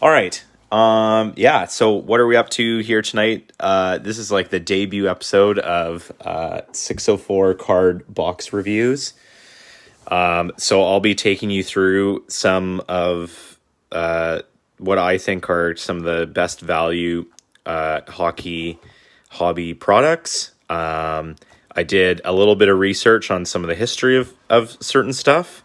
All right. Yeah, so what are we up to here tonight? This is like the debut episode of 604 card box reviews. So I'll be taking you through some of what I think are some of the best value hockey hobby products. I did a little bit of research on some of the history of certain stuff.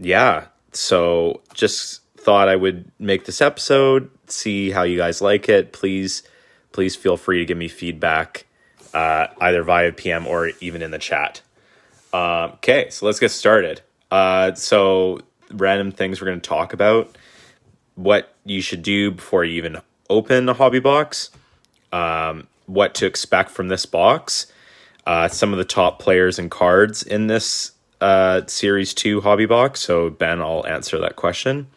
Yeah, so just thought I would make this episode, see how you guys like it. Please feel free to give me feedback, either via PM or even in the chat. Okay, so let's get started. So random things we're going to talk about, what you should do before you even open a hobby box, what to expect from this box, some of the top players and cards in this Series 2 hobby box. So, Ben, I'll answer that question.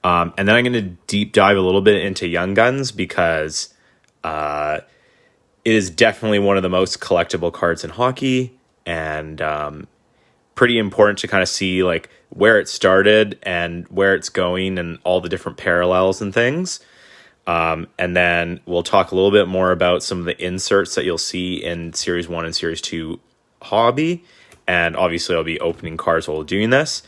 And then I'm going to deep dive a little bit into Young Guns because it is definitely one of the most collectible cards in hockey, and pretty important to kind of see like where it started and where it's going and all the different parallels and things. And then we'll talk a little bit more about some of the inserts that you'll see in Series 1 and Series 2 hobby. And obviously I'll be opening cards while doing this.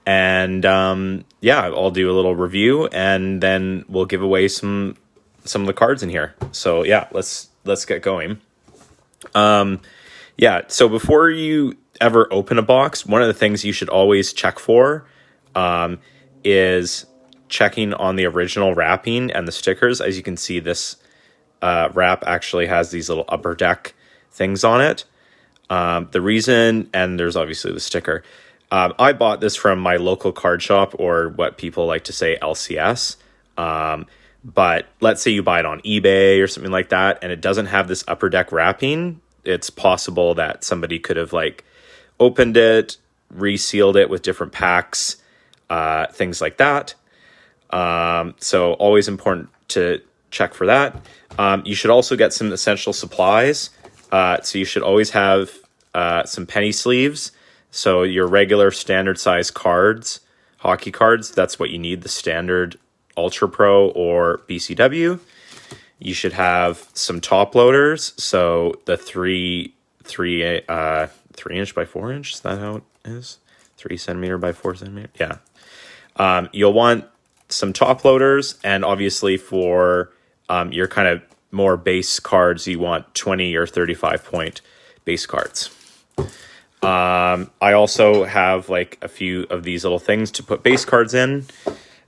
And I'll do a little review and then we'll give away some of the cards in here. So yeah, let's get going. So before you ever open a box, one of the things you should always check for is checking on the original wrapping and the stickers. As you can see, this wrap actually has these little upper deck things on it. The reason, and there's obviously the sticker. I bought this from my local card shop, or what people like to say LCS. But let's say you buy it on eBay or something like that, and it doesn't have this upper deck wrapping. It's possible that somebody could have like opened it, resealed it with different packs, things like that. So always important to check for that. You should also get some essential supplies. So you should always have some penny sleeves. So your regular standard size cards, hockey cards, that's what you need, the standard Ultra Pro or BCW. You should have some top loaders. So the 3 inch by 4 inch, is that how it is? 3 centimeter by 4 centimeter. Yeah. You'll want some top loaders, and obviously for your kind of more base cards, you want 20 or 35 point base cards. I also have like a few of these little things to put base cards in.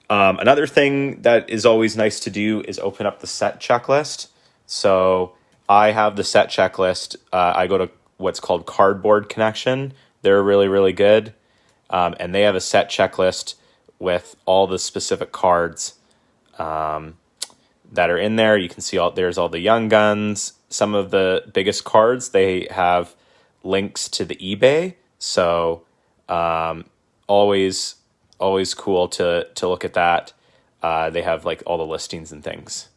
Another thing that is always nice to do is open up the set checklist. So I have the set checklist. I go to what's called Cardboard Connection. They're really, really good. And they have a set checklist with all the specific cards that are in there. You can see there's all the Young Guns. Some of the biggest cards, they have links to the eBay. So always cool to look at that. They have like all the listings and things.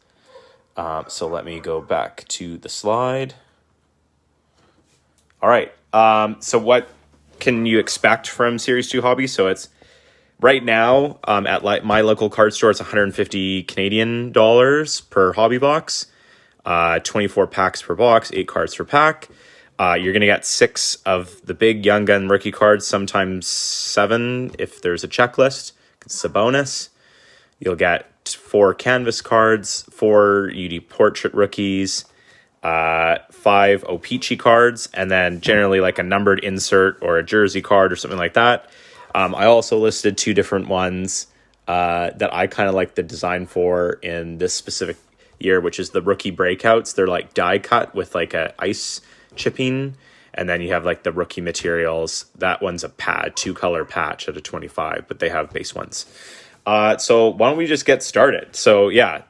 So let me go back to the slide. All right. So what can you expect from Series 2 Hobby? So it's right now at my local card store, it's 150 Canadian dollars per hobby box, 24 packs per box, 8 cards per pack. You're going to get 6 of the big Young Gun rookie cards, sometimes 7 if there's a checklist. It's a bonus. You'll get 4 canvas cards, 4 UD portrait rookies, 5 O-Pee-Chee cards, and then generally like a numbered insert or a jersey card or something like that. I also listed 2 different ones that I kind of like the design for in this specific year, which is the rookie breakouts. They're like die cut with like a ice chipping, and then you have like the rookie materials. That one's a 2-color patch at a 25, but they have base ones. So why don't we just get started? So yeah,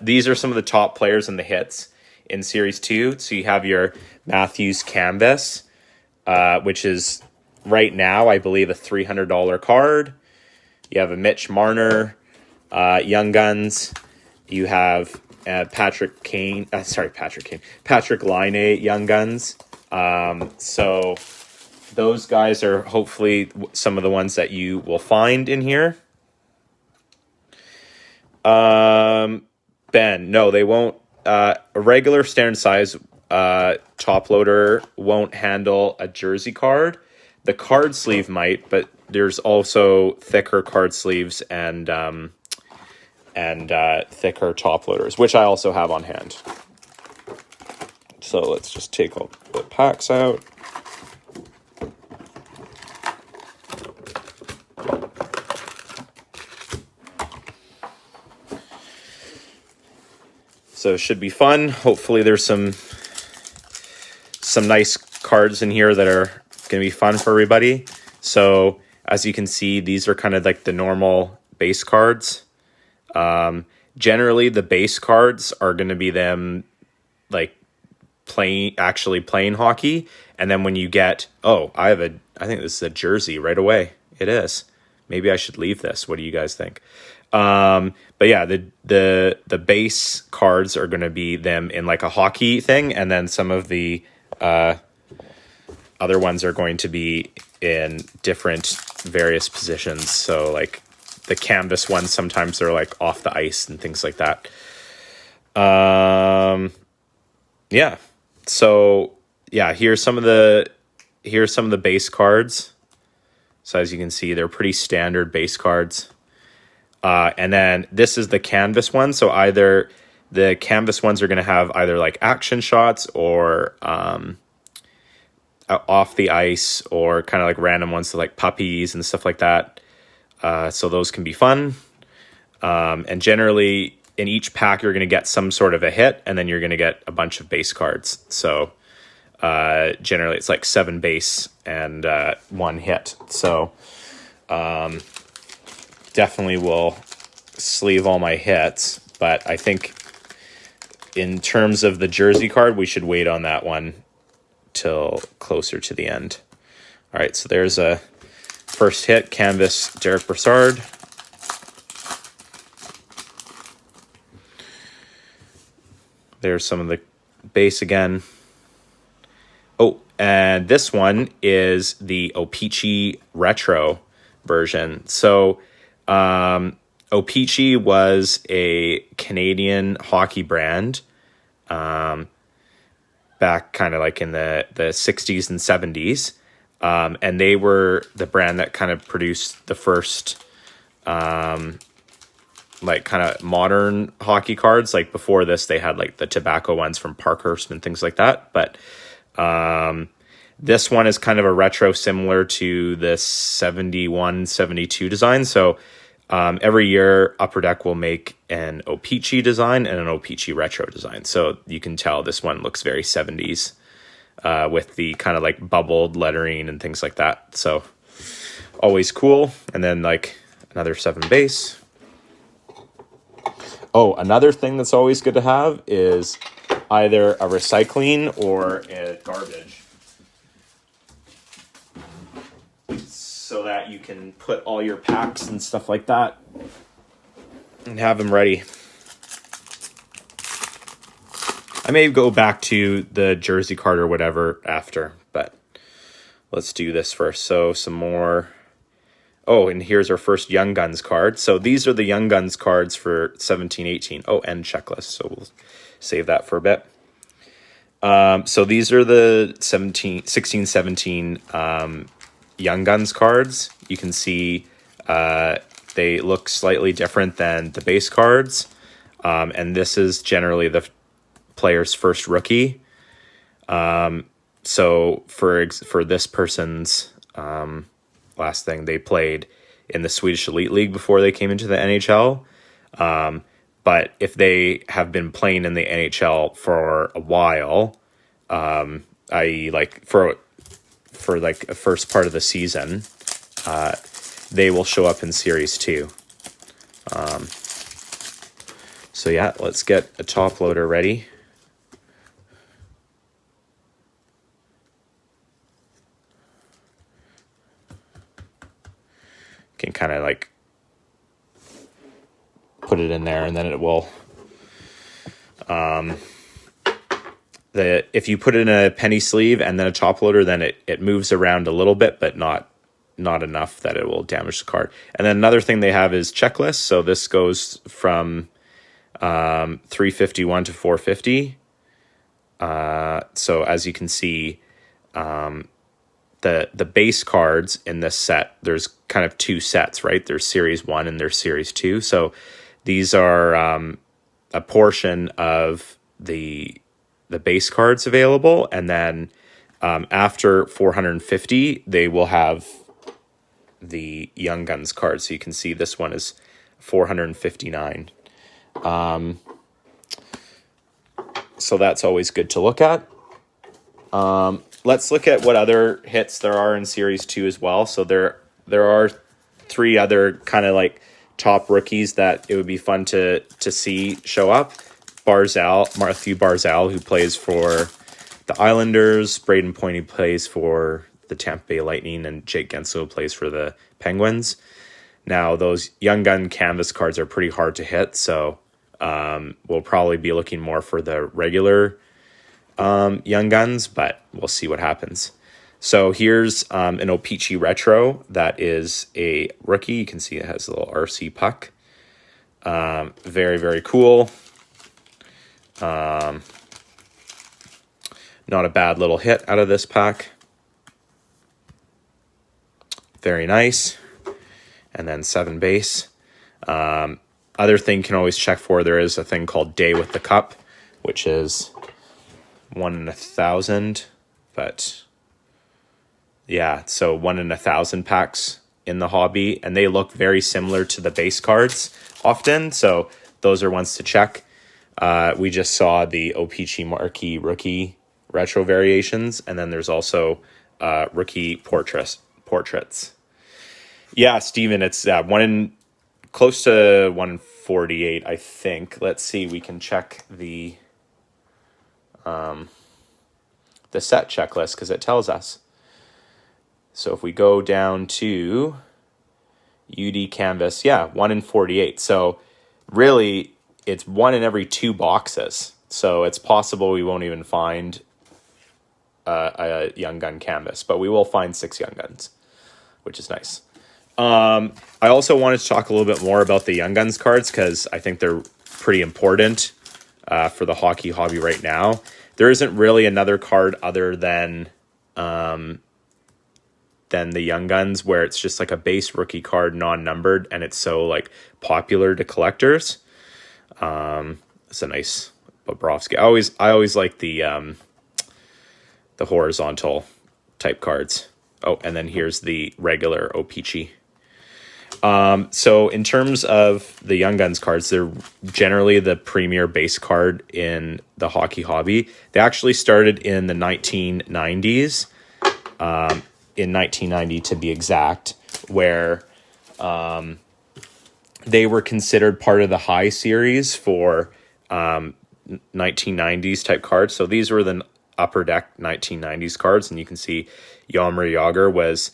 these are some of the top players and the hits in Series 2. So you have your Matthews Canvas, which is right now, I believe, a $300 card. You have a Mitch Marner, Young Guns. You have Patrick Laine, Young Guns. So those guys are hopefully some of the ones that you will find in here. Ben, no, they won't. A regular standard size top loader won't handle a jersey card. The card sleeve might, but there's also thicker card sleeves and thicker top loaders, which I also have on hand. So let's just take all the packs out. So it should be fun. Hopefully there's some nice cards in here that are going to be fun for everybody. So as you can see, these are kind of like the normal base cards. Generally, the base cards are going to be them like actually playing hockey. And then when you get, I think this is a jersey right away. It is. Maybe I should leave this. What do you guys think? But yeah, the base cards are going to be them in like a hockey thing. And then some of the other ones are going to be in different various positions. So like the canvas ones, sometimes they're like off the ice and things like that. Yeah. So yeah, here's some of the base cards. So as you can see, they're pretty standard base cards. And then this is the canvas one. So either the canvas ones are going to have either like action shots or off the ice, or kind of like random ones, so like puppies and stuff like that. So those can be fun. And generally in each pack, you're going to get some sort of a hit, and then you're going to get a bunch of base cards. So generally it's like 7 base and 1 hit. So definitely will sleeve all my hits, but I think in terms of the jersey card, we should wait on that one till closer to the end. All right, so there's a first hit, canvas Derek Brassard. There's some of the base again. Oh, and this one is the O-Pee-Chee Retro version. So O-Pee-Chee was a Canadian hockey brand back kind of like in the 60s and 70s. And they were the brand that kind of produced the first like kind of modern hockey cards. Like before this, they had like the tobacco ones from Parkhurst and things like that. But this one is kind of a retro similar to the 71, 72 design. So every year Upper Deck will make an O-Pee-Chee design and an O-Pee-Chee retro design. So you can tell this one looks very 70s with the kind of like bubbled lettering and things like that. So always cool. And then like another 7 base. Oh, another thing that's always good to have is either a recycling or a garbage, so that you can put all your packs and stuff like that and have them ready. I may go back to the jersey card or whatever after, but let's do this first. So some more. Oh, and here's our first Young Guns card. So these are the Young Guns cards for 17-18. Oh, and checklist. So we'll save that for a bit. So these are the 16-17 Young Guns cards. You can see they look slightly different than the base cards. And this is generally the player's first rookie. So for this person's last thing, they played in the Swedish Elite League before they came into the NHL. But if they have been playing in the NHL for a while, i.e. like for like a first part of the season, they will show up in Series 2. So yeah, let's get a top loader ready. Can kind of like put it in there, and then it will if you put it in a penny sleeve and then a top loader, then it moves around a little bit, but not enough that it will damage the card. And then another thing they have is checklists. So this goes from 351 to 450. So as you can see, the base cards in this set, there's kind of two sets, right? There's Series 1 and there's Series 2. So these are a portion of the base cards available, and then after 450 they will have the Young Guns card. So you can see this one is 459. So that's always good to look at. Let's look at what other hits there are in Series 2 as well. So there are three other kind of like top rookies that it would be fun to see show up. Matthew Barzal, who plays for the Islanders. Braden Point, who plays for the Tampa Bay Lightning. And Jake Gensel, who plays for the Penguins. Now, those Young Gun canvas cards are pretty hard to hit, so we'll probably be looking more for the regular Young Guns, but we'll see what happens. So here's an O-Pee-Chee Retro that is a rookie. You can see it has a little RC puck. Very, very cool. Not a bad little hit out of this pack. Very nice. And then 7 base. Other thing you can always check for, there is a thing called Day with the Cup, which is 1 in 1,000. But yeah, so 1 in 1,000 packs in the hobby, and they look very similar to the base cards often. So those are ones to check. We just saw the O-Pee-Chee Marquee Rookie Retro variations, and then there's also rookie portraits. Yeah, Steven, it's close to 148, I think. Let's see, we can check the set checklist because it tells us. So if we go down to UD Canvas, yeah, 1 in 48. So really, it's 1 in every 2 boxes. So it's possible we won't even find a Young Gun canvas, but we will find 6 Young Guns, which is nice. I also wanted to talk a little bit more about the Young Guns cards because I think they're pretty important for the hockey hobby right now. There isn't really another card other than the Young Guns where it's just like a base rookie card, non-numbered, and it's so like popular to collectors. It's a nice Bobrovsky. I always like the horizontal type cards. Oh, and then here's the regular O-Pee-Chee. So in terms of the Young Guns cards, they're generally the premier base card in the hockey hobby. They actually started in the 1990s, in 1990 to be exact, where they were considered part of the high series for 1990s type cards. So these were the upper deck 1990s cards, and you can see Jaromir Jagr was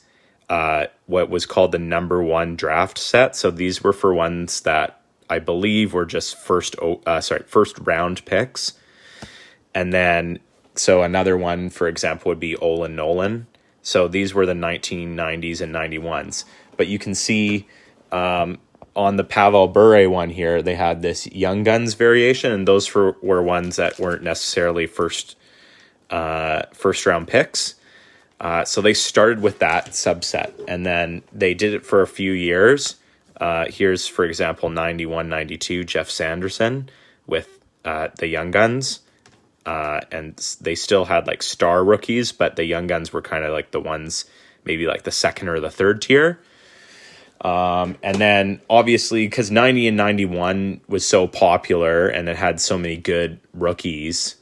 what was called the number 1 draft set. So these were for ones that I believe were just first round picks. And then, so another one, for example, would be Olin Nolan. So these were the 1990s and 91s. But you can see on the Pavel Bure one here, they had this Young Guns variation, and those were ones that weren't necessarily first round picks. So they started with that subset, and then they did it for a few years. Here's, for example, 91-92, Jeff Sanderson with the Young Guns. And they still had like star rookies, but the Young Guns were kind of like the ones, maybe like the second or the third tier. And then obviously, because 90 and 91 was so popular and it had so many good rookies,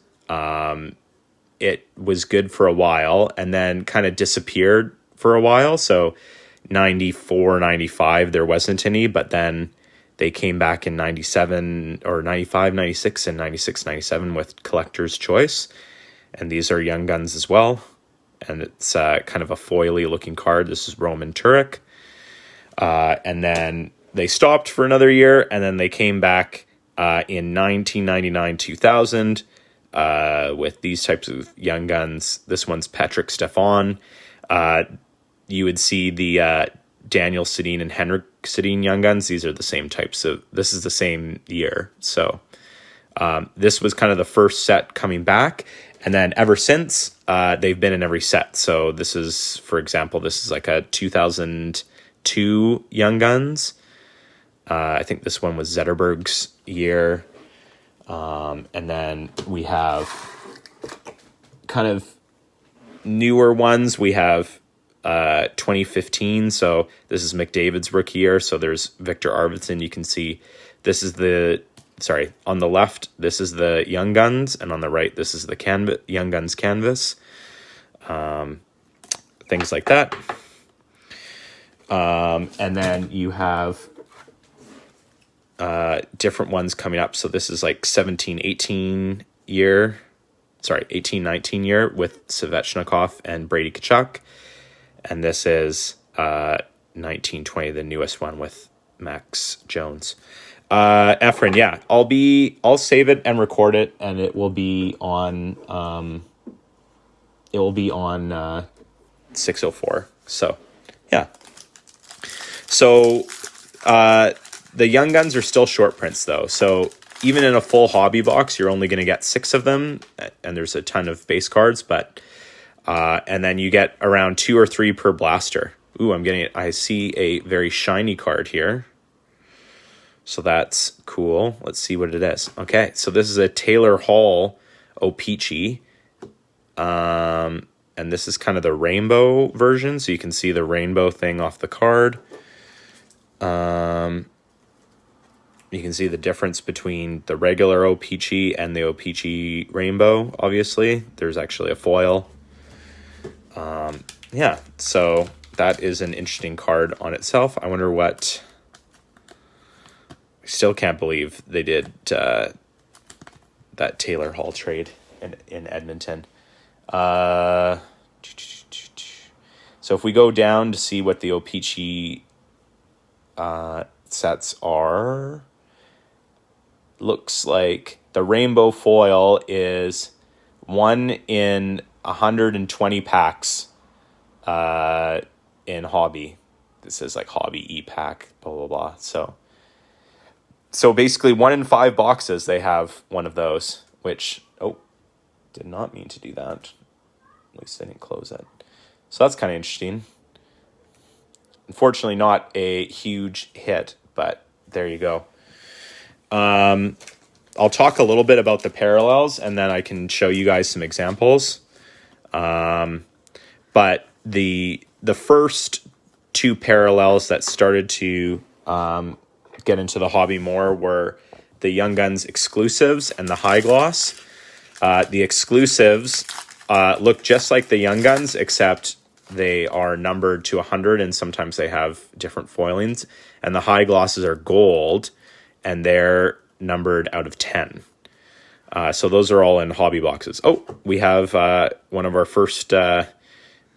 it was good for a while and then kind of disappeared for a while. So 94, 95, there wasn't any, but then they came back in 97 or 95, 96, and 96, 97 with Collector's Choice. And these are Young Guns as well. And it's kind of a foily looking card. This is Roman Turek. And then they stopped for another year, and then they came back in 1999, 2000 with these types of Young Guns. This one's Patrick Stefan. You would see the Daniel Sedin and Henrik Sedin Young Guns. These are the same types of, this is the same year. So this was kind of the first set coming back. And then ever since, they've been in every set. So this is, for example, this is like a 2002 Young Guns. I think this one was Zetterberg's year. And then we have kind of newer ones. We have 2015. So this is McDavid's rookie year. So there's Victor Arvidsson. You can see this is on the left, this is the Young Guns, and on the right, this is the Young Guns canvas. Things like that. And then you have different ones coming up. So this is like 18-19 year with Svechnikov and Brady Tkachuk. And this is 1920, the newest one with Max Jones. Efren, yeah, I'll save it and record it, and it will be on 604. So yeah. So the Young Guns are still short prints though. So even in a full hobby box, you're only going to get 6 of them, and there's a ton of base cards, but and then you get around 2 or 3 per blaster. Ooh, I see a very shiny card here. So that's cool. Let's see what it is. Okay, so this is a Taylor Hall O-Pee-Chee. And this is kind of the rainbow version, so you can see the rainbow thing off the card. You can see the difference between the regular O-Pee-Chee and the O-Pee-Chee rainbow, obviously. There's actually a foil. Yeah, so that is an interesting card on itself. I wonder what... I still can't believe they did that Taylor Hall trade in Edmonton. So if we go down to see what the O-Pee-Chee sets are, looks like the rainbow foil is 1 in 120 packs in hobby. This is like hobby e-pack, blah, blah, blah. So basically 1 in 5 boxes, they have one of those, which, did not mean to do that. At least I didn't close it. So that's kind of interesting. Unfortunately, not a huge hit, but there you go. I'll talk a little bit about the parallels, and then I can show you guys some examples. But the first 2 parallels that started to get into the hobby more were the Young Guns exclusives and the high gloss. The exclusives look just like the Young Guns, except they are numbered to 100, and sometimes they have different foilings. And the high glosses are gold, and they're numbered out of 10. So those are all in hobby boxes. We have one of our first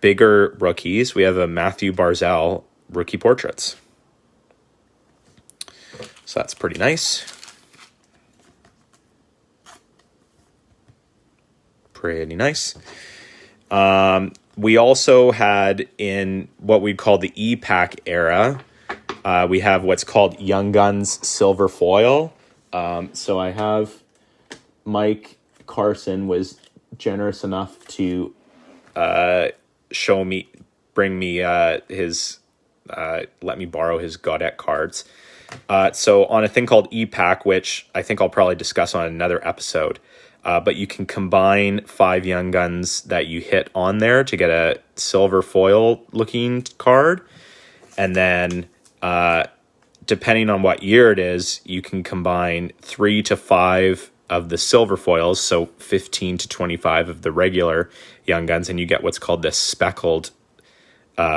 bigger rookies. We have a Matthew Barzal rookie portraits. So that's pretty nice. Pretty nice. We also had, in what we'd call the E-Pack era, we have what's called Young Guns Silver Foil. So I have Mike Carson was generous enough to bring me his, let me borrow his Gaudette cards. So on a thing called E-Pack, which I think I'll probably discuss on another episode, but you can combine 5 Young Guns that you hit on there to get a silver foil looking card. And then depending on what year it is, you can combine 3 to 5 of the silver foils, so 15 to 25 of the regular Young Guns, and you get what's called this speckled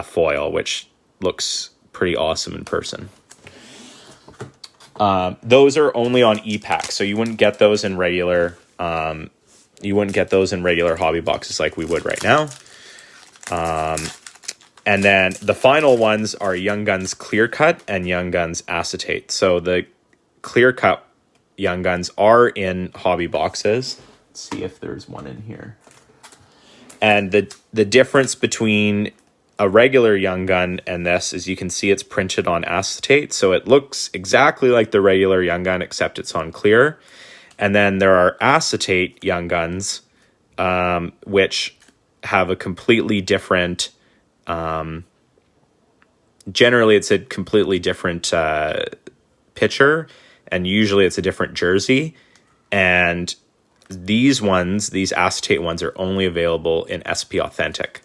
foil, which looks pretty awesome in person. Those are only on E-Pack, so you wouldn't get those in regular. You wouldn't get those in regular hobby boxes like we would right now. And then the final ones are Young Guns Clear Cut and Young Guns Acetate. So the Clear Cut Young Guns are in hobby boxes. see if there's one in here. And the difference between a regular Young Gun and this is you can see it's printed on acetate. So it looks exactly like the regular Young Gun, except it's on clear. And then there are acetate Young Guns, which have a completely different, generally it's a completely different pitcher, and usually it's a different jersey. And these acetate ones are only available in SP Authentic.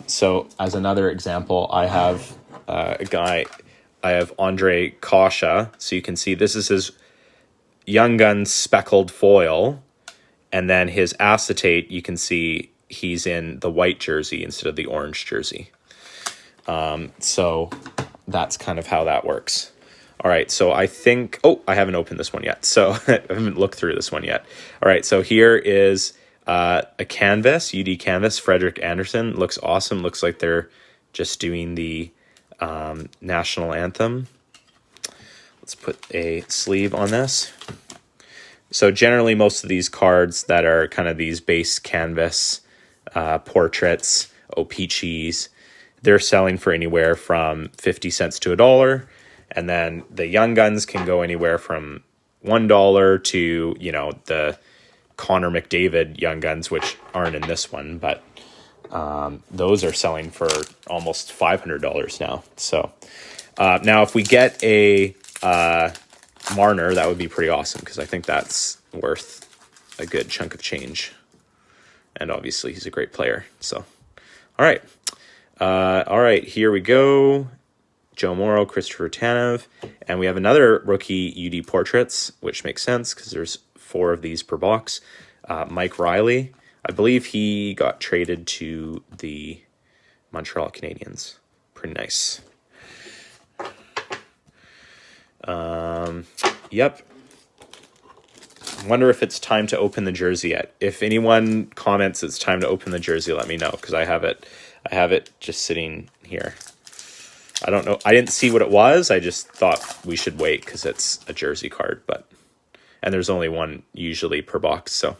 So as another example, I have I have Andre Kasha. So you can see this is his Young Gun speckled foil. And then his acetate, you can see he's in the white jersey instead of the orange jersey. So that's kind of how that works. All right, so I think, I haven't opened this one yet. So I haven't looked through this one yet. All right, so here is a canvas, UD canvas, Frederick Anderson. Looks awesome. Looks like they're just doing the national anthem. Let's put a sleeve on this. So generally most of these cards that are kind of these base canvas portraits, O-Pee-Chees, they're selling for anywhere from 50 cents to $1. And then the Young Guns can go anywhere from $1 to, the Connor McDavid Young Guns, which aren't in this one, but those are selling for almost $500 now. So now if we get a Marner, that would be pretty awesome, because I think that's worth a good chunk of change. And obviously he's a great player. So, all right, here we go. Joe Morrow, Christopher Tanev, and we have another rookie UD portraits, which makes sense because there's 4 of these per box. Mike Riley, I believe he got traded to the Montreal Canadiens. Pretty nice. Yep. Wonder if it's time to open the jersey yet. If anyone comments it's time to open the jersey, let me know, because I have it just sitting here. I don't know. I didn't see what it was. I just thought we should wait because it's a jersey card, and there's only one usually per box. So,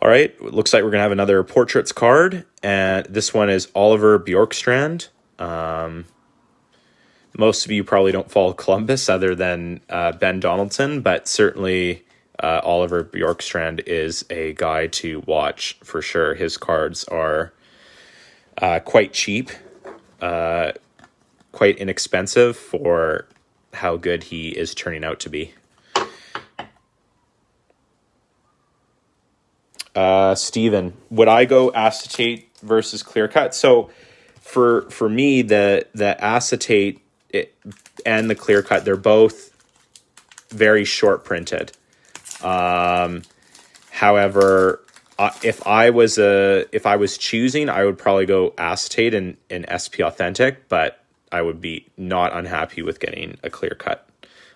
all right. It looks like we're going to have another portraits card, and this one is Oliver Bjorkstrand. Most of you probably don't follow Columbus other than Ben Donaldson, but certainly Oliver Bjorkstrand is a guy to watch for sure. His cards are quite cheap, quite inexpensive for how good he is turning out to be. Steven, would I go acetate versus clear cut? So for me, the acetate and the clear cut, they're both very short printed. However, if I was choosing, I would probably go acetate and SP Authentic, but I would be not unhappy with getting a clear cut.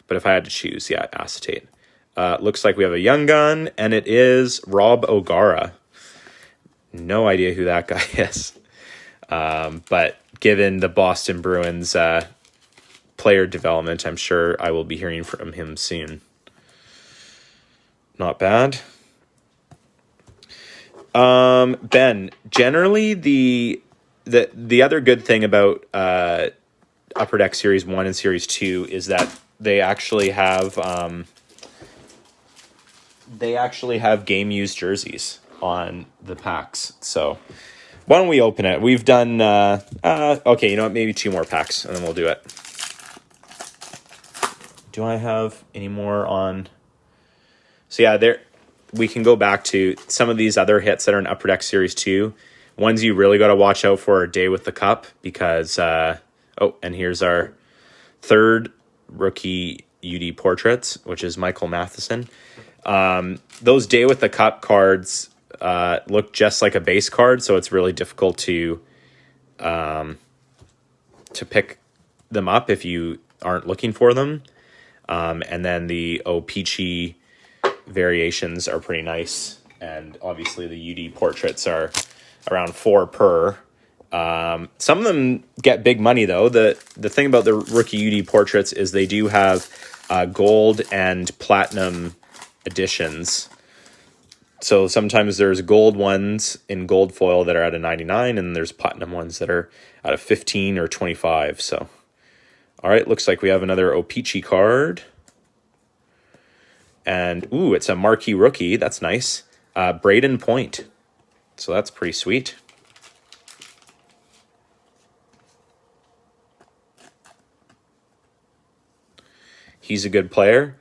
But if I had to choose, acetate. Looks like we have a Young Gun, and it is Rob O'Gara. No idea who that guy is. But given the Boston Bruins player development, I'm sure I will be hearing from him soon. Not bad. Ben, generally the other good thing about Upper Deck Series 1 and Series 2 is that they actually have game used jerseys on the packs. So why don't we open it? We've done okay, you know what, maybe 2 more packs and then we'll do it. Do I have any more on? So yeah, there we can go back to some of these other hits that are in Upper Deck Series 2. Ones you really got to watch out for are Day with the Cup, because and here's our third rookie UD portraits, which is Michael Matheson. Those Day with the Cup cards look just like a base card, so it's really difficult to pick them up if you aren't looking for them. And then the O-Pee-Chee variations are pretty nice, and obviously the UD portraits are around 4 per. Some of them get big money though. The thing about the rookie UD portraits is they do have gold and platinum editions. So sometimes there's gold ones in gold foil that are out of 99, and there's platinum ones that are out of 15 or 25. So, all right, looks like we have another O-Pee-Chee card. And, ooh, it's a marquee rookie. That's nice. Braden Point. So that's pretty sweet. He's a good player.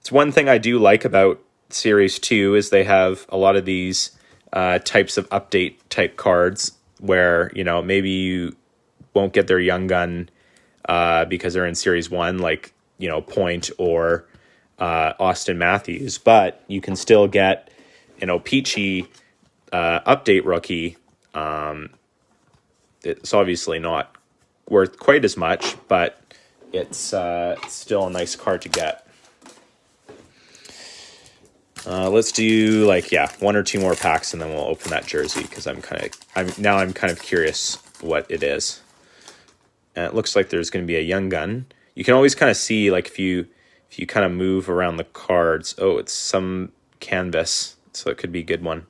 It's one thing I do like about Series 2 is they have a lot of these types of update type cards where, you know, maybe you won't get their young gun because they're in Series 1, like, you know, Point or Austin Matthews, but you can still get an O-Pee-Chee update rookie. It's obviously not worth quite as much, but it's still a nice card to get. Let's do like, yeah, 1 or 2 more packs and then we'll open that jersey because I'm kind of curious what it is. And it looks like there's going to be a young gun. You can always kind of see, like, if you kind of move around the cards. Oh, it's some canvas, so it could be a good one.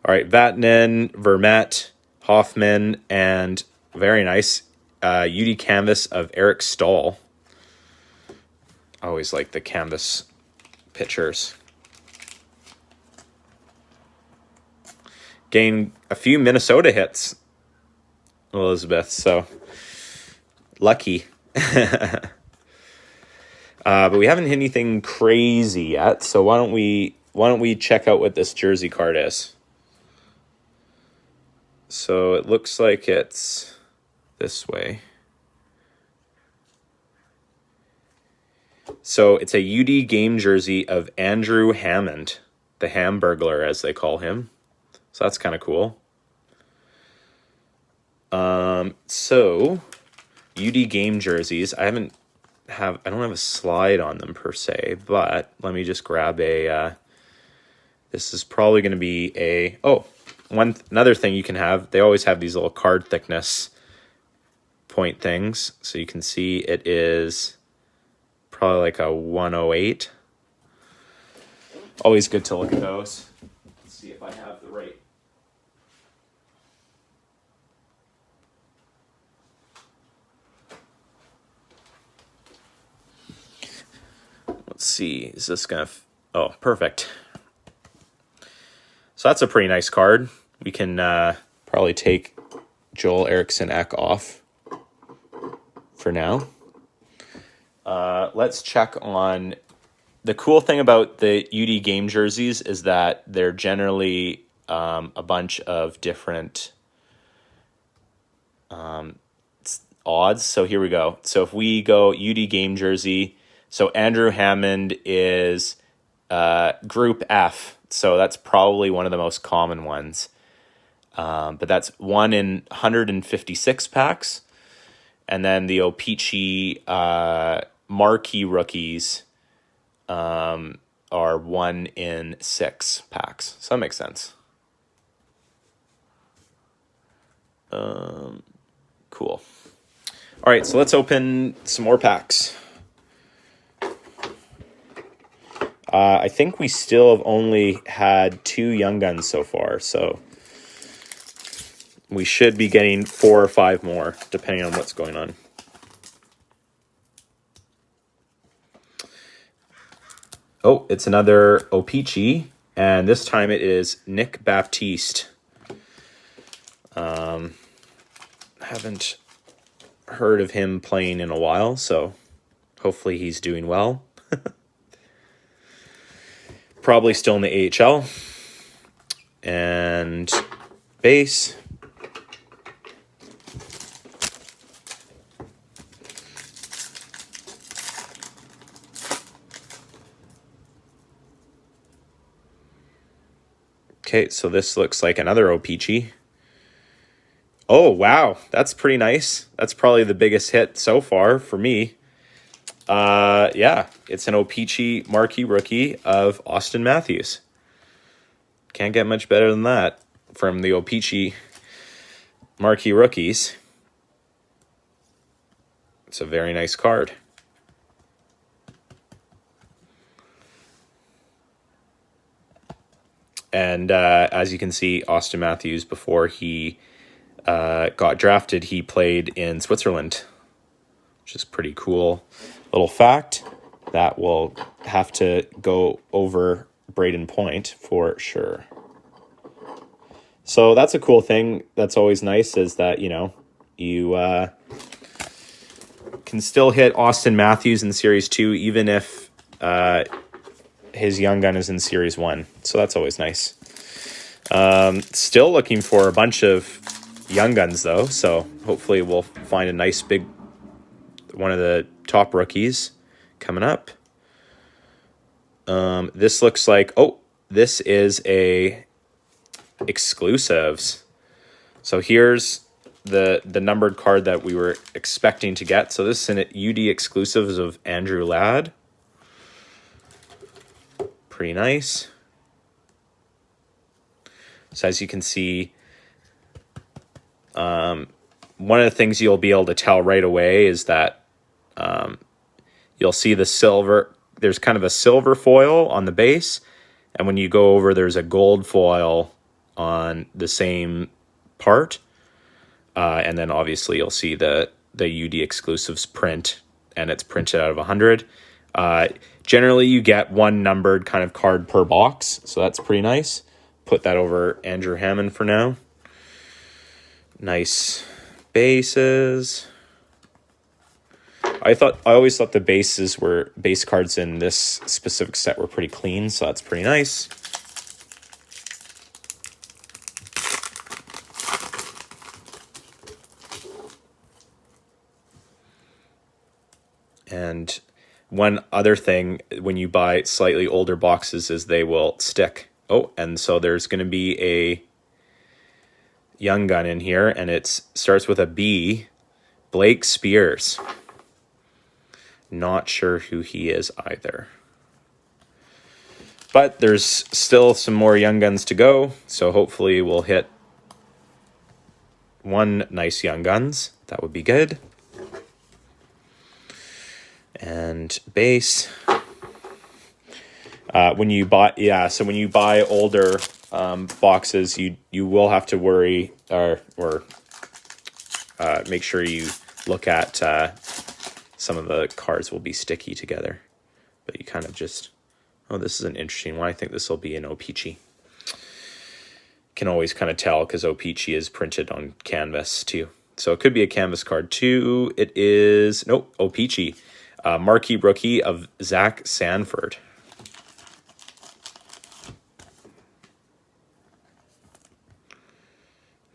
All right, Vatanen, Vermette, Hoffman, and very nice UD canvas of Eric Stahl. I always like the canvas pictures. Gained a few Minnesota hits, Elizabeth, so lucky. But we haven't hit anything crazy yet, so why don't we check out what this jersey card is? So it looks like it's this way. So it's a UD game jersey of Andrew Hammond, the Hamburglar, as they call him. So that's kind of cool. So UD game jerseys, I don't have a slide on them per se, but let me just grab a, this is probably going to be another thing you can have. They always have these little card thickness point things. So you can see it is probably like a 108. Always good to look at those. Let's see if I have the right. Let's see, is this gonna, oh, perfect. So that's a pretty nice card. We can probably take Joel Eriksson Ek off for now. Let's check on, the cool thing about the UD game jerseys is that they're generally a bunch of different odds. So here we go. So if we go UD game jersey, so Andrew Hammond is Group F. So that's probably one of the most common ones. But that's 1 in 156 packs. And then the O-Pee-Chee marquee rookies are 1 in 6 packs. So that makes sense. Cool. All right, so let's open some more packs. I think we still have only had 2 young guns so far, so we should be getting 4 or 5 more, depending on what's going on. Oh, it's another O-Pee-Chee, and this time it is Nick Baptiste. Haven't heard of him playing in a while, so hopefully he's doing well. Probably still in the AHL. And base. Okay, so this looks like another O-Pee-Chee. Oh, wow. That's pretty nice. That's probably the biggest hit so far for me. Yeah, it's an O-Pee-Chee marquee rookie of Austin Matthews. Can't get much better than that from the O-Pee-Chee marquee rookies. It's a very nice card. And as you can see, Austin Matthews, before he got drafted, he played in Switzerland, which is pretty cool little fact that will have to go over Braden Point for sure. So that's a cool thing. That's always nice, is that, you know, you can still hit Austin Matthews in Series 2, even if his young gun is in Series 1. So that's always nice. Still looking for a bunch of young guns, though. So hopefully we'll find a nice big one of the top rookies coming up. This looks like, oh, this is a exclusives. So here's the numbered card that we were expecting to get. So this is an UD exclusives of Andrew Ladd. Pretty nice. So as you can see, one of the things you'll be able to tell right away is that you'll see the silver. There's kind of a silver foil on the base, and when you go over, there's a gold foil on the same part. And then obviously you'll see the UD exclusives print, and it's printed out of 100. Generally, you get one numbered kind of card per box, so that's pretty nice. Put that over Andrew Hammond for now. Nice bases. I always thought the base cards in this specific set were pretty clean, so that's pretty nice. And one other thing, when you buy slightly older boxes, is they will stick. Oh, and so there's going to be a young gun in here, and it starts with a B. Blake Spears. Not sure who he is either. But there's still some more young guns to go, so hopefully we'll hit one nice young guns. That would be good. And base. When you buy older boxes, you will have to worry or make sure you look at some of the cards will be sticky together. But you kind of just, oh, this is an interesting one. I think this will be an O-Pee-Chee. Can always kind of tell because O-Pee-Chee is printed on canvas too. So it could be a canvas card too. It is, nope, O-Pee-Chee. Marquee rookie of Zach Sanford.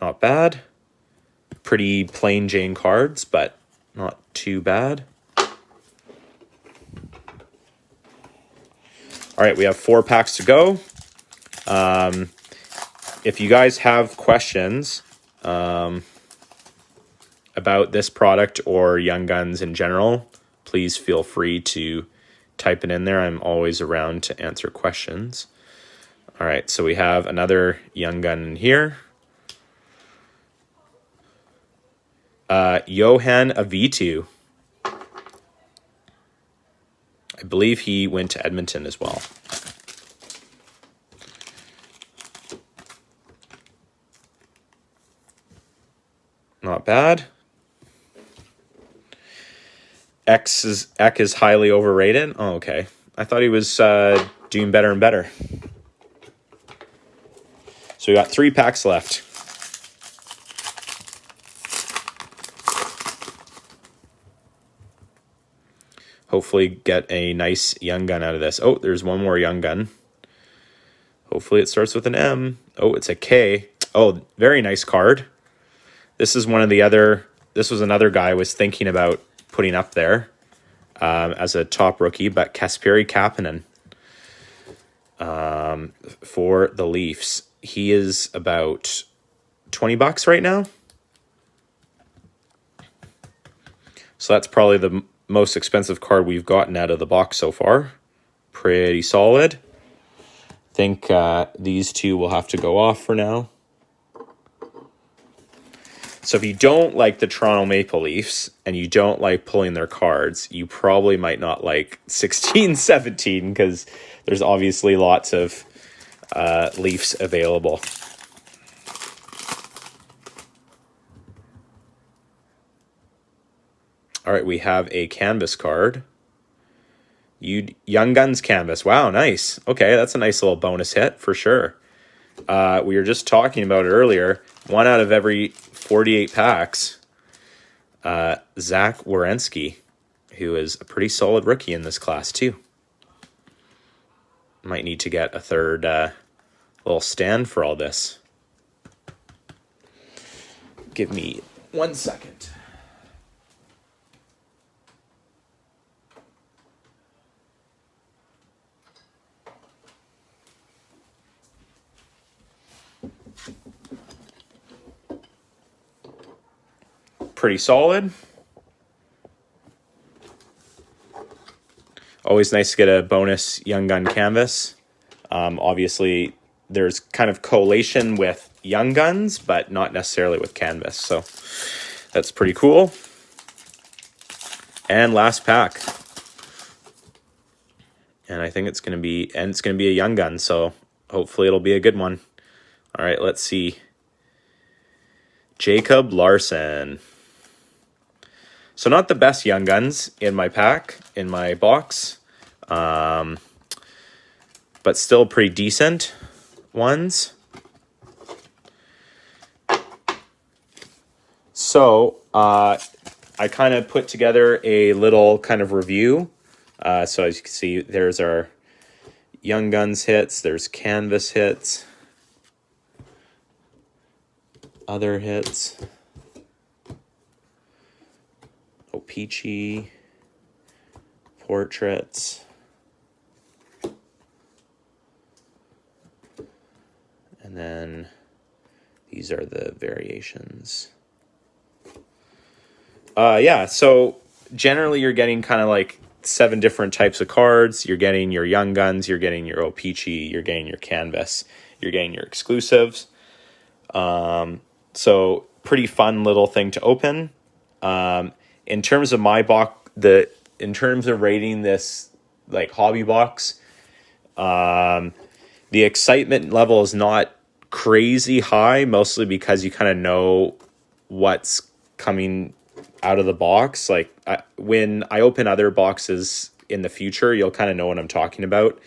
Not bad. Pretty plain Jane cards, but not too bad. All right, we have 4 packs to go. If you guys have questions about this product or Young Guns in general, please feel free to type it in there. I'm always around to answer questions. All right, so we have another Young Gun in here. Johan Avitu. I believe he went to Edmonton as well. Not bad. Eck is highly overrated. Oh, okay. I thought he was doing better and better. So we got 3 packs left. Hopefully get a nice Young Gun out of this. Oh, there's one more Young Gun. Hopefully it starts with an M. Oh, it's a K. Oh, very nice card. This is one of the other... This was another guy I was thinking about putting up there as a top rookie, but Kasperi Kapanen for the Leafs. He is about $20 right now. So that's probably the most expensive card we've gotten out of the box so far. Pretty solid. I think these 2 will have to go off for now. So if you don't like the Toronto Maple Leafs and you don't like pulling their cards, you probably might not like 16-17 because there's obviously lots of Leafs available. All right, we have a canvas card. Young Guns canvas. Wow, nice. Okay, that's a nice little bonus hit for sure. We were just talking about it earlier. 1 out of every 48 packs. Zach Werenski, who is a pretty solid rookie in this class too. Might need to get a third little stand for all this. Give me 1 second. Pretty solid. Always nice to get a bonus Young Gun canvas. Obviously, there's kind of collation with Young Guns, but not necessarily with canvas. So that's pretty cool. And last pack. And I think it's going to be a Young Gun, so hopefully it'll be a good one. All right, let's see. Jacob Larson. So not the best Young Guns in my pack, in my box, but still pretty decent ones. So I kind of put together a little kind of review. So as you can see, there's our Young Guns hits, there's canvas hits, other hits. Peachy, portraits, and then these are the variations. Yeah, so generally you're getting kind of like 7 different types of cards. You're getting your Young Guns, you're getting your O-Peachy, you're getting your canvas, you're getting your exclusives. So pretty fun little thing to open. In terms of my box, in terms of rating this like hobby box, the excitement level is not crazy high, mostly because you kind of know what's coming out of the box. Like when I open other boxes in the future, you'll kind of know what I'm talking about.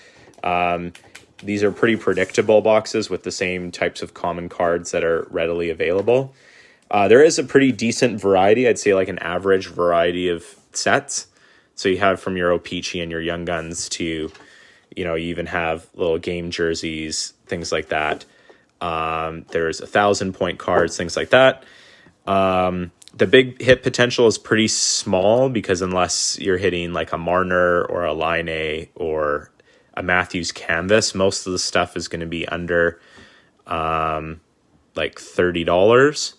These are pretty predictable boxes with the same types of common cards that are readily available. There is a pretty decent variety. I'd say like an average variety of sets. So you have from your O-Peachy and your Young Guns to, you even have little game jerseys, things like that. There's 1,000-point cards, things like that. The big hit potential is pretty small because unless you're hitting like a Marner or a Line or a Matthews canvas, most of the stuff is going to be under like $30.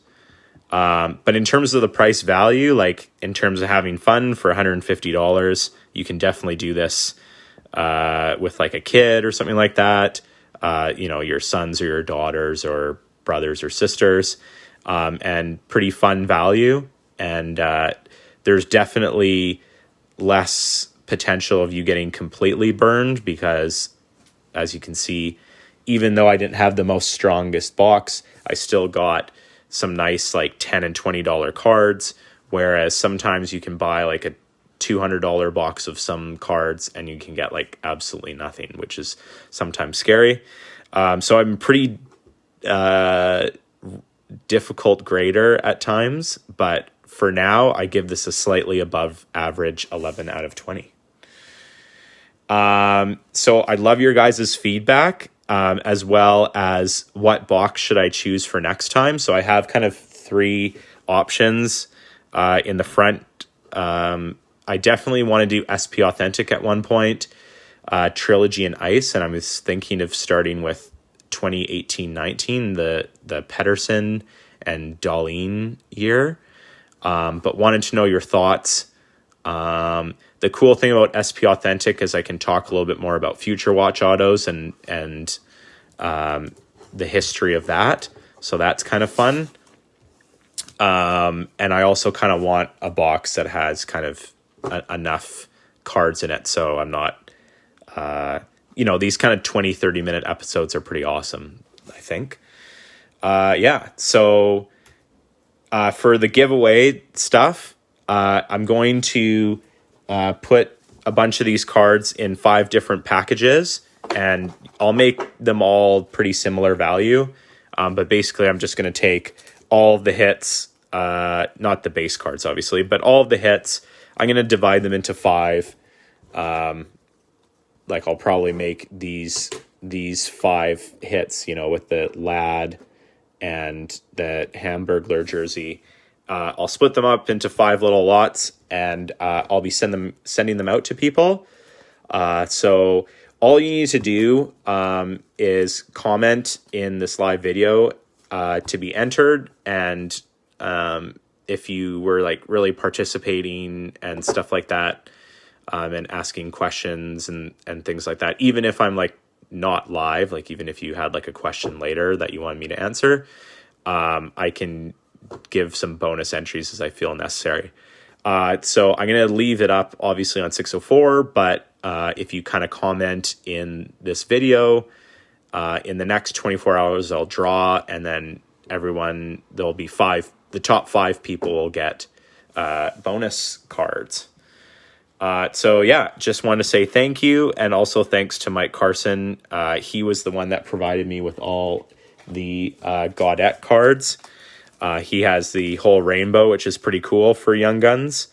But in terms of the price value, like in terms of having fun for $150, you can definitely do this with like a kid or something like that. Your sons or your daughters or brothers or sisters, and pretty fun value. And there's definitely less potential of you getting completely burned because, as you can see, even though I didn't have the most strongest box, I still got some nice like $10 and $20 cards, whereas sometimes you can buy like a $200 box of some cards and you can get like absolutely nothing, which is sometimes scary. So I'm pretty difficult grader at times, but for now I give this a slightly above average 11 out of 20. So I'd love your guys' feedback. As well as what box should I choose for next time. So I have kind of 3 options in the front. I definitely want to do SP Authentic at one point, Trilogy and Ice, and I was thinking of starting with 2018-19, the Pedersen and Dahlin year, but wanted to know your thoughts. The cool thing about SP Authentic is I can talk a little bit more about future watch autos and the history of that. So that's kind of fun. And I also kind of want a box that has kind of enough cards in it, so I'm not these kind of 20-30 minute episodes are pretty awesome, I think. Yeah. So for the giveaway stuff, I'm going to put a bunch of these cards in 5 different packages, and I'll make them all pretty similar value. But basically, I'm just going to take all of the hits, not the base cards, obviously, but all of the hits. I'm going to divide them into 5. Like I'll probably make these 5 hits, with the lad and the Hamburglar jersey. I'll split them up into 5 little lots, and I'll be sending them out to people. So all you need to do is comment in this live video to be entered, and if you were like really participating and stuff like that, and asking questions and things like that, even if I'm like not live, like even if you had like a question later that you wanted me to answer, I can give some bonus entries as I feel necessary. So I'm going to leave it up obviously on 604, but if you kind of comment in this video, in the next 24 hours, I'll draw, and then there'll be 5, the top 5 people will get bonus cards. So yeah, just want to say thank you. And also thanks to Mike Carson. He was the one that provided me with all the Gaudette cards. He has the whole rainbow, which is pretty cool for Young Guns.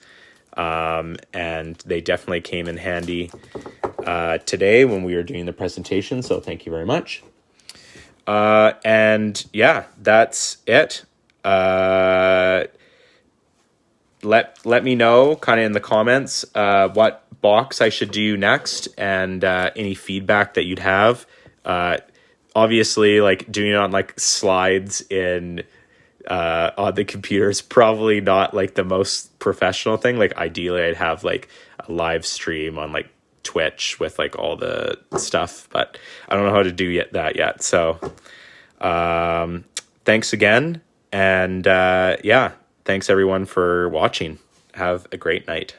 And they definitely came in handy today when we were doing the presentation. So thank you very much. And yeah, that's it. Let me know kind of in the comments what box I should do next, and any feedback that you'd have. Obviously, like doing it on like slides on the computer is probably not like the most professional thing. Like ideally, I'd have like a live stream on like Twitch with like all the stuff, but I don't know how to do that yet. So thanks again, and yeah. Thanks everyone for watching. Have a great night.